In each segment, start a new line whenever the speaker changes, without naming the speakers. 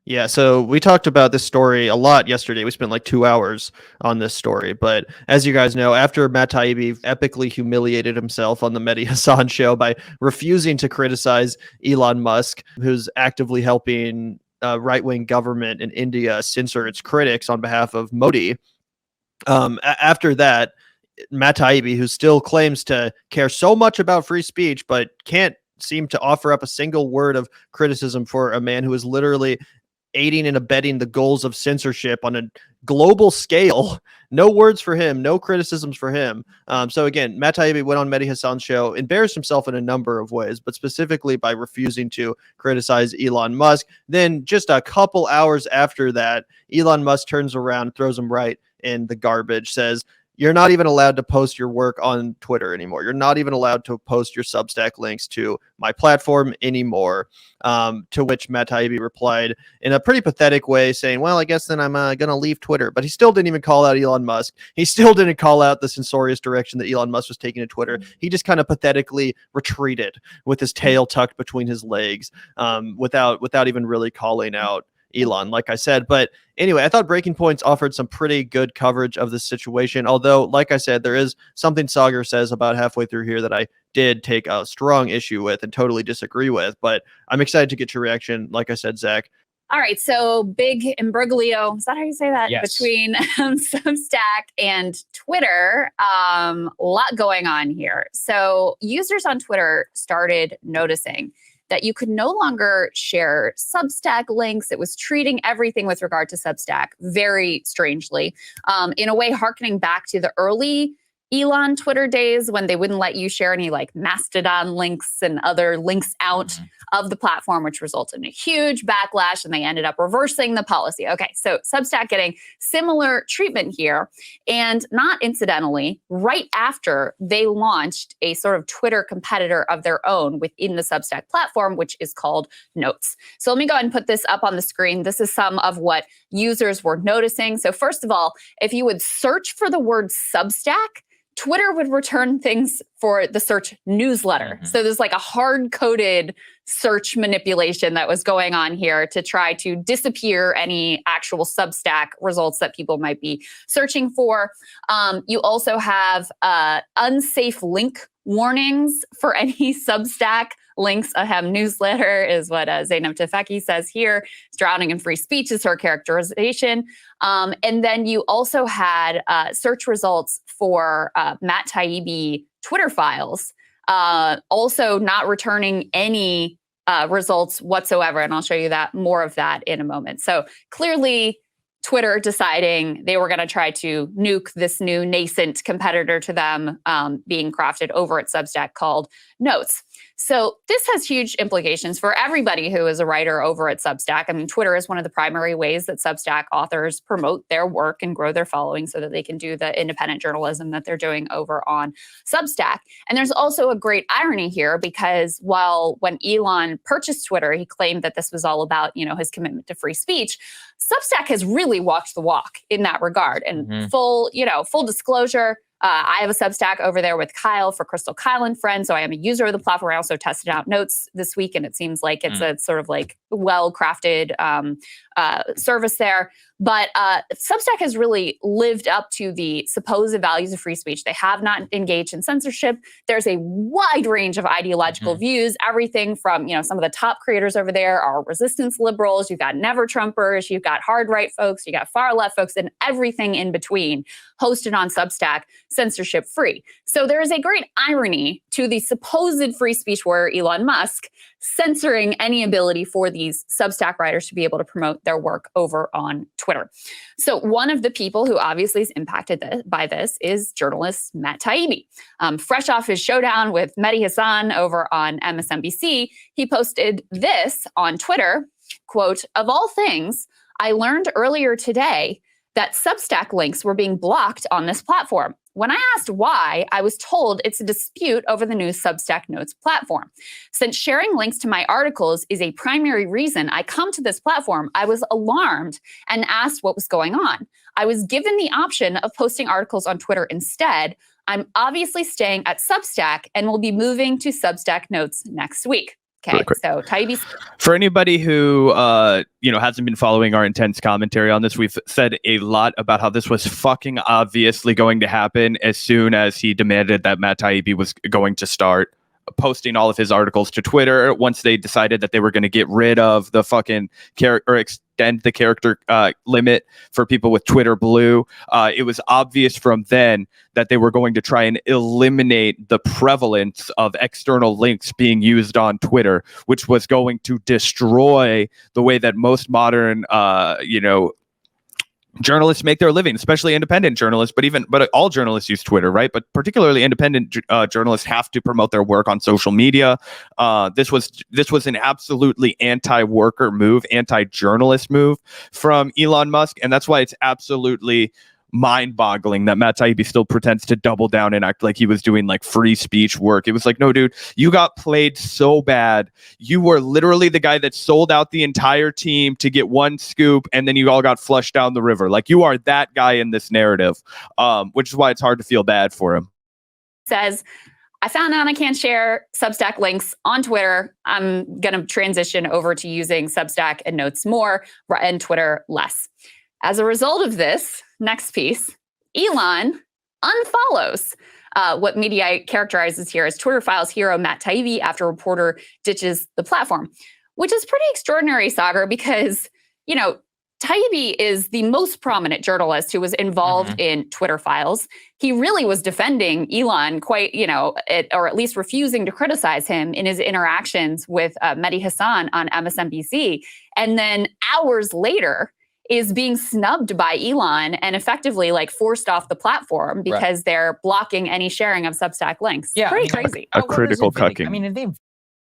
Yeah, so we talked about this story a lot yesterday. We spent like 2 hours on this story. But as you guys know, after Matt Taibbi epically humiliated himself on the Mehdi Hassan show by refusing to criticize Elon Musk, who's actively helping right-wing government in India censor its critics on behalf of Modi, after that, Matt Taibbi, who still claims to care so much about free speech, but can't seem to offer up a single word of criticism for a man who is literally aiding and abetting the goals of censorship on a global scale. No words for him, no criticisms for him. So again, Matt Taibbi went on Mehdi Hassan's show, embarrassed himself in a number of ways, but specifically by refusing to criticize Elon Musk. Then just a couple hours after that, Elon Musk turns around, throws him right in the garbage, says, you're not even allowed to post your work on Twitter anymore. You're not even allowed to post your Substack links to my platform anymore. To which Matt Taibbi replied in a pretty pathetic way, saying, well, I guess then I'm going to leave Twitter. But he still didn't even call out Elon Musk. He still didn't call out the censorious direction that Elon Musk was taking to Twitter. He just kind of pathetically retreated with his tail tucked between his legs, without even really calling out Elon, like I said. But anyway, I thought Breaking Points offered some pretty good coverage of this situation. Although, like I said, there is something Saagar says about halfway through here that I did take a strong issue with and totally disagree with. But I'm excited to get your reaction. Like I said, Zach.
All right, so big imbroglio, is that how you say that?
Yes.
Between Substack and Twitter. A lot going on here. So users on Twitter started noticing that you could no longer share Substack links. It was treating everything with regard to Substack very strangely, in a way harkening back to the early Elon Twitter days when they wouldn't let you share any like Mastodon links and other links out of the platform, which resulted in a huge backlash, and they ended up reversing the policy. Okay, so Substack getting similar treatment here. And not incidentally, right after they launched a sort of Twitter competitor of their own within the Substack platform, which is called Notes. So let me go ahead and put this up on the screen. This is some of what users were noticing. So first of all, if you would search for the word Substack, Twitter would return things for the search newsletter. So there's like a hard-coded search manipulation that was going on here to try to disappear any actual Substack results that people might be searching for. You also have unsafe link warnings for any Substack links. Ahem newsletter is what Zainab Tafeki says here. Drowning in free speech is her characterization. And then you also had search results for Matt Taibbi Twitter files, also not returning any results whatsoever. And I'll show you that more of that in a moment. So clearly, Twitter deciding they were going to try to nuke this new nascent competitor to them being crafted over at Substack called Notes. So this has huge implications for everybody who is a writer over at Substack. I mean, Twitter is one of the primary ways that Substack authors promote their work and grow their following so that they can do the independent journalism that they're doing over on Substack. And there's also a great irony here because when Elon purchased Twitter, he claimed that this was all about, his commitment to free speech. Substack has really walked the walk in that regard. And full disclosure, I have a Substack over there with Kyle for Crystal Kyle and Friends. So I am a user of the platform. I also tested out Notes this week, and it seems like it's a sort of like well-crafted service there. But Substack has really lived up to the supposed values of free speech. They have not engaged in censorship. There's a wide range of ideological views, everything from, some of the top creators over there are resistance liberals. You've got never Trumpers, you've got hard right folks, you got far left folks, and everything in between hosted on Substack, censorship free. So there is a great irony to the supposed free speech warrior Elon Musk censoring any ability for these Substack writers to be able to promote their work over on Twitter. So one of the people who obviously is impacted by this is journalist Matt Taibbi. Fresh off his showdown with Mehdi Hassan over on MSNBC, he posted this on Twitter, quote, "Of all things, I learned earlier today that Substack links were being blocked on this platform. When I asked why, I was told it's a dispute over the new Substack Notes platform. Since sharing links to my articles is a primary reason I come to this platform, I was alarmed and asked what was going on. I was given the option of posting articles on Twitter instead. I'm obviously staying at Substack and will be moving to Substack Notes next week." Okay, so Taibbi.
For anybody who hasn't been following our intense commentary on this, we've said a lot about how this was fucking obviously going to happen as soon as he demanded that Matt Taibbi was going to start posting all of his articles to Twitter. Once they decided that they were going to get rid of the fucking character or extend the character limit for people with Twitter Blue, it was obvious from then that they were going to try and eliminate the prevalence of external links being used on Twitter, which was going to destroy the way that most modern, journalists make their living, especially independent journalists, but all journalists use Twitter, right? But particularly independent journalists have to promote their work on social media. This was an absolutely anti-worker move, anti-journalist move from Elon Musk, and that's why it's absolutely mind-boggling that Matt Taibbi still pretends to double down and act like he was doing like free speech work. It was like, no, dude, you got played so bad. You were literally the guy that sold out the entire team to get one scoop, and then you all got flushed down the river. Like, you are that guy in this narrative, which is why it's hard to feel bad for him.
Says, I found out I can't share Substack links on Twitter. I'm going to transition over to using Substack and Notes more and Twitter less. As a result of this, next piece, Elon unfollows what media characterizes here as Twitter Files hero Matt Taibbi after reporter ditches the platform, which is pretty extraordinary, Saagar, because, Taibbi is the most prominent journalist who was involved in Twitter Files. He really was defending Elon quite, or at least refusing to criticize him in his interactions with Mehdi Hassan on MSNBC. And then hours later, is being snubbed by Elon and effectively forced off the platform because they're blocking any sharing of Substack links. Yeah, pretty crazy.
A critical cucking.
I mean, they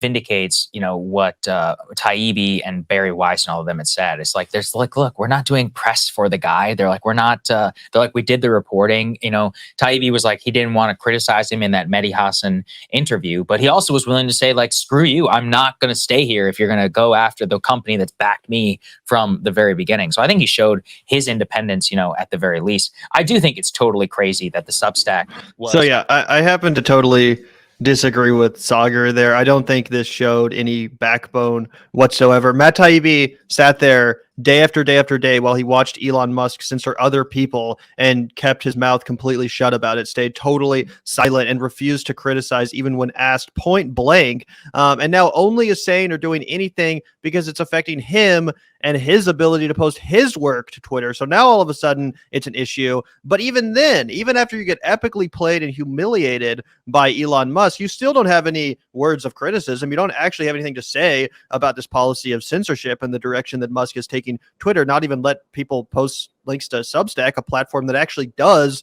vindicates, what Taibbi and Barry Weiss and all of them had said. It's like, look, we're not doing press for the guy. They're like, we did the reporting. Taibbi was like, he didn't want to criticize him in that Mehdi Hassan interview, but he also was willing to say, screw you. I'm not going to stay here if you're going to go after the company that's backed me from the very beginning. So I think he showed his independence, at the very least. I do think it's totally crazy that the Substack was...
So yeah, I happen to totally disagree with Saagar there. I don't think this showed any backbone whatsoever. Matt Taibbi sat there day after day after day while he watched Elon Musk censor other people and kept his mouth completely shut about it, stayed totally silent and refused to criticize even when asked point blank, and now only is saying or doing anything because it's affecting him and his ability to post his work to Twitter. So now all of a sudden it's an issue. But even then, even after you get epically played and humiliated by Elon Musk, you still don't have any words of criticism. You don't actually have anything to say about this policy of censorship and the direction that Musk is taking Twitter, not even let people post links to Substack, a platform that actually does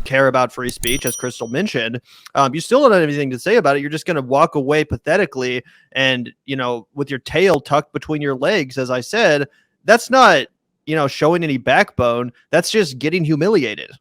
care about free speech, as Crystal mentioned. You still don't have anything to say about it. You're just going to walk away pathetically and, with your tail tucked between your legs, as I said. That's not, showing any backbone. That's just getting humiliated.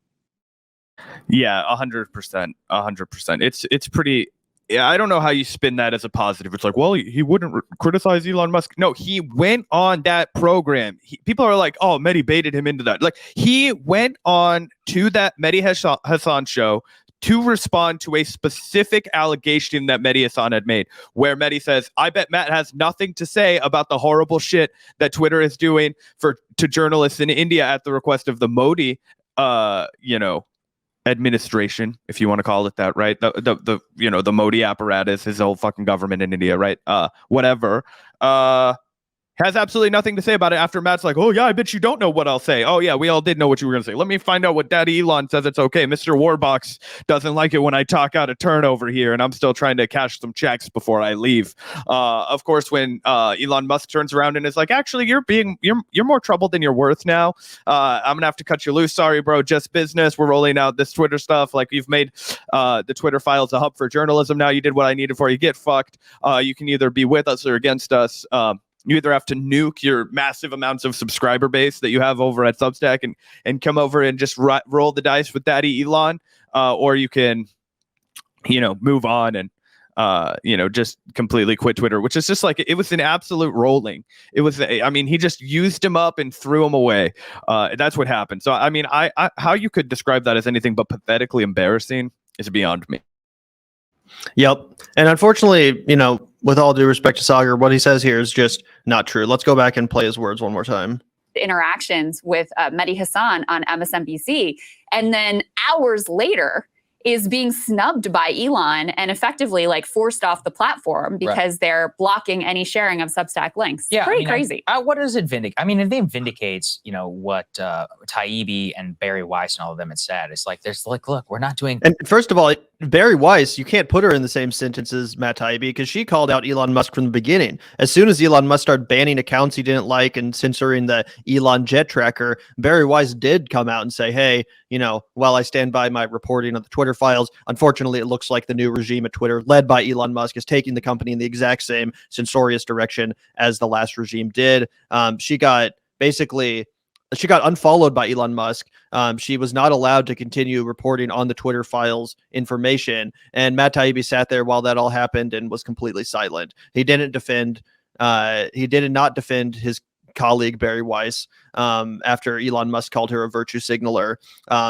Yeah, 100%. 100%. It's pretty... Yeah, I don't know how you spin that as a positive. It's like, well, he wouldn't criticize Elon Musk. No, he went on that program. People are like, oh, Mehdi baited him into that. Like, he went on to that Mehdi Hassan show to respond to a specific allegation that Mehdi Hassan had made, where Mehdi says, I bet Matt has nothing to say about the horrible shit that Twitter is doing to journalists in India at the request of the Modi, administration, if you want to call it that, right? The Modi apparatus, his whole fucking government in India, right? Whatever. Has absolutely nothing to say about it after Matt's like, oh yeah, I bet you don't know what I'll say. Oh yeah, we all did know what you were going to say. Let me find out what Daddy Elon says it's okay. Mr. Warbox doesn't like it when I talk out of turn over here, and I'm still trying to cash some checks before I leave. Of course, when Elon Musk turns around and is like, actually, you're more trouble than you're worth now. I'm gonna have to cut you loose. Sorry, bro. Just business. We're rolling out this Twitter stuff. Like, you've made the Twitter Files a hub for journalism. Now you did what I needed for you. Get fucked. You can either be with us or against us. You either have to nuke your massive amounts of subscriber base that you have over at Substack and come over and just roll the dice with Daddy Elon, or you can, move on and, just completely quit Twitter, which is just like, it was an absolute rolling. It was, he just used him up and threw him away. That's what happened. So, I how you could describe that as anything but pathetically embarrassing is beyond me.
Yep. And unfortunately, With all due respect to Saagar, what he says here is just not true. Let's go back and play his words one more time.
Interactions with Mehdi Hassan on MSNBC, and then hours later is being snubbed by Elon and effectively like forced off the platform because they're blocking any sharing of Substack links.
Yeah,
Pretty crazy.
What does it vindicate? I mean, it vindicates, what Taibbi and Barry Weiss and all of them had said. It's like, there's like, look, we're not doing.
And first of all, Barry Weiss, you can't put her in the same sentence as Matt Taibbi because she called out Elon Musk from the beginning. As soon as Elon Musk started banning accounts he didn't like and censoring the Elon Jet Tracker, Barry Weiss did come out and say, hey, while I stand by my reporting of the Twitter files, unfortunately, it looks like the new regime at Twitter, led by Elon Musk, is taking the company in the exact same censorious direction as the last regime did. She got unfollowed by Elon Musk. She was not allowed to continue reporting on the Twitter files information. And Matt Taibbi sat there while that all happened and was completely silent. He did not defend his colleague Barry Weiss after Elon Musk called her a virtue signaler.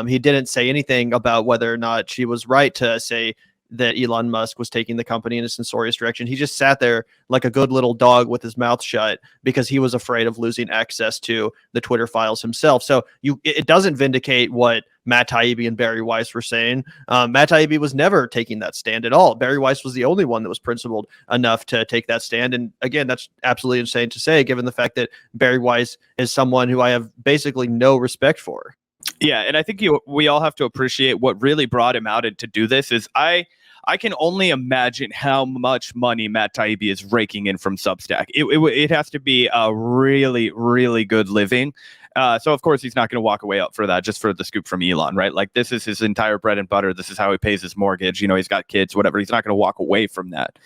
He didn't say anything about whether or not she was right to say that Elon Musk was taking the company in a censorious direction. He just sat there like a good little dog with his mouth shut because he was afraid of losing access to the Twitter files himself. So it doesn't vindicate what Matt Taibbi and Barry Weiss were saying. Matt Taibbi was never taking that stand at all. Barry Weiss was the only one that was principled enough to take that stand. And again, that's absolutely insane to say, given the fact that Barry Weiss is someone who I have basically no respect for.
Yeah, and I think we all have to appreciate what really brought him out and to do this is I can only imagine how much money Matt Taibbi is raking in from Substack. It has to be a really, really good living. So, of course, he's not going to walk away up for that just for the scoop from Elon, right? Like, this is his entire bread and butter. This is how he pays his mortgage. He's got kids, whatever. He's not going to walk away from that.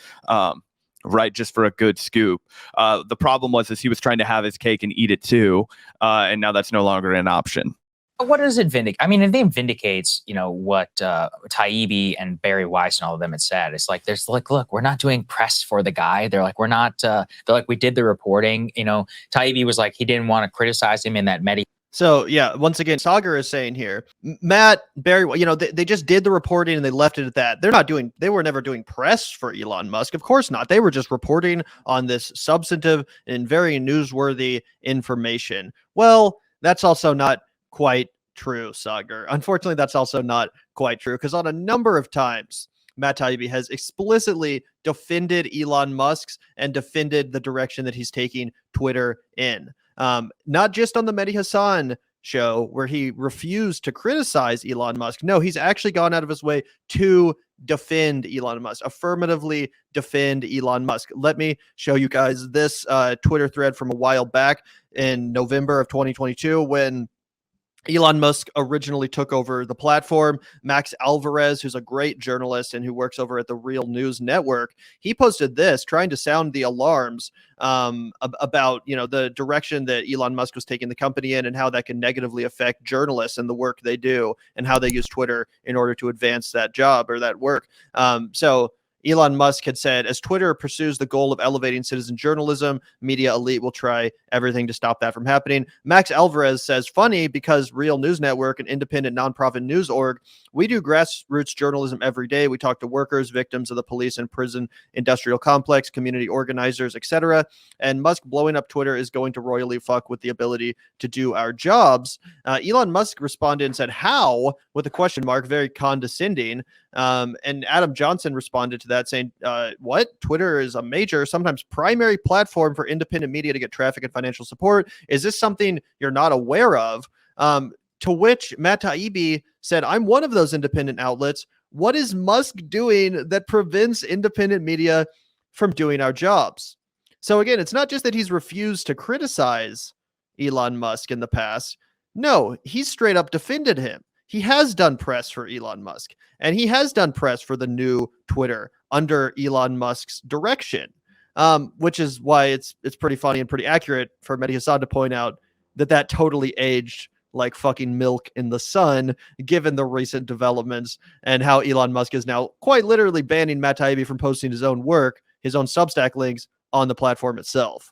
Right, just for a good scoop. The problem is he was trying to have his cake and eat it too, and now that's no longer an option.
What does it vindicate? I mean, it vindicates, what Taibbi and Barry Weiss and all of them had said. It's like, there's like, look, we're not doing press for the guy. They're like, we did the reporting. Taibbi was like, he didn't want to criticize him in that Mehdi.
So yeah, once again, Saagar is saying here, Matt, Barry, they just did the reporting and they left it at that. They were never doing press for Elon Musk. Of course not. They were just reporting on this substantive and very newsworthy information. Well, that's also not quite true, Saagar. Unfortunately, that's also not quite true because on a number of times, Matt Taibbi has explicitly defended Elon Musk's and defended the direction that he's taking Twitter in. Not just on the Mehdi Hassan show where he refused to criticize Elon Musk. No, he's actually gone out of his way to defend Elon Musk, affirmatively defend Elon Musk. Let me show you guys this Twitter thread from a while back in November of 2022 when Elon Musk originally took over the platform. Max Alvarez, who's a great journalist and who works over at the Real News Network, he posted this trying to sound the alarms about the direction that Elon Musk was taking the company in and how that can negatively affect journalists and the work they do and how they use Twitter in order to advance that job or that work. So Elon Musk had said, as Twitter pursues the goal of elevating citizen journalism, media elite will try everything to stop that from happening. Max Alvarez says, funny because Real News Network, an independent nonprofit news org, we do grassroots journalism every day. We talk to workers, victims of the police and prison industrial complex, community organizers, etc. And Musk blowing up Twitter is going to royally fuck with the ability to do our jobs. Elon Musk responded and said, how? With a question mark, very condescending. And Adam Johnson responded to that saying, what? Twitter is a major, sometimes primary platform for independent media to get traffic and financial support. Is this something you're not aware of? To which Matt Taibbi said, I'm one of those independent outlets. What is Musk doing that prevents independent media from doing our jobs? So again, it's not just that he's refused to criticize Elon Musk in the past. No, he's straight up defended him. He has done press for Elon Musk, and he has done press for the new Twitter under Elon Musk's direction, which is why it's pretty funny and pretty accurate for Mehdi Hassan to point out that totally aged like fucking milk in the sun, given the recent developments and how Elon Musk is now quite literally banning Matt Taibbi from posting his own work, his own Substack links on the platform itself.